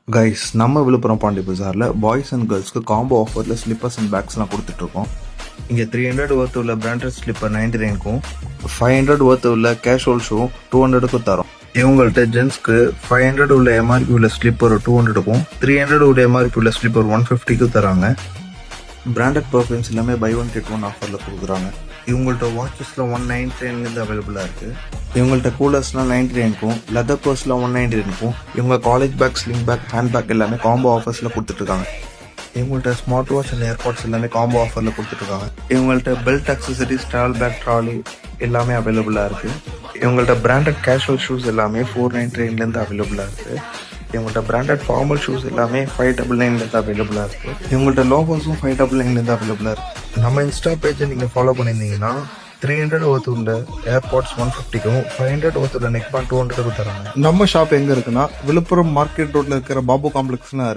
Guys, நம்ம விழுப்புரம் பாண்டி பஜாரில் boys and கேர்ள்ஸ்க்கு காம்போ ஆஃபரில் ஸ்லிப்பர்ஸ் அண்ட் பேக்ஸ்லாம் கொடுத்துட்ருக்கோம். இங்கே 300 ஒர்த்து உள்ள பிராண்டட் ஸ்லிப்பர் 99க்கும் 500 ஒர்த்து உள்ள கேஷுவல் ஷூ 200க்கும் தரோம். இவங்கள்ட்ட ஜென்ஸ்க்கு 500 உள்ள எம்ஆர்பி உள்ள ஸ்லிப்பர் 200க்கும் 300 உள்ள எம்ஆர்பி உள்ள ஸ்லிப்பர் 150க்கும் தராங்க. பிராண்டட் பர்ஃப்யூம்ஸ் எல்லாமே பை ஒன் கெட் ஒன் ஆஃபரில் கொடுக்குறாங்க. இவங்கள்ட்ட வாட்சஸில் 199லேருந்து அவைலபிளாக இருக்குது. இவங்கள்ட்ட கூலர்ஸ்லாம் 99க்கும், லெதர் பர்ஸ்லாம் 199க்கும், இவங்க college bag, sling bag, hand bag எல்லாமே காம்போ ஆஃபர்ஸில் கொடுத்துட்ருக்காங்க. இவங்கள்ட்ட ஸ்மார்ட் வாட்ச் அண்ட் ஏர்பாட்ஸ் எல்லாமே காம்போ ஆஃபரில் கொடுத்துட்ருக்காங்க. இவங்கள்ட்ட belt accessories, travel bag, trolley எல்லாமே அவைலபிளாக இருக்குது. இவங்கள்ட்ட பிராண்டட் கேஷுவல் ஷூஸ் எல்லாமே 499லேருந்து அவைலபிளாக இருக்குது. இவங்கள்ட்ட பிராண்டட் ஃபார்மல் ஷூஸ் எல்லாமே 599லேருந்து அவைலபிளாக இருக்குது. இவங்கள்ட்ட லோகோஸும் 599லேருந்து அவைலபிளாக இருக்குது. நம்ம இன்ஸ்டா பேஜை நீங்கள் ஃபாலோ பண்ணியிருந்தீங்கன்னா 300 ஒர்த்து உள்ள ஏர்பாட்ஸ் 150க்கும் 500 ஒர்த்து உள்ள நெக் பேண்ட் 200க்கும் தராங்க. நம்ம ஷாப் எங்கே இருக்குன்னா விழுப்புரம் மார்க்கெட் ரோட்டில் இருக்கிற பாபு காம்ப்ளெக்ஸ்லாம் இருக்குது.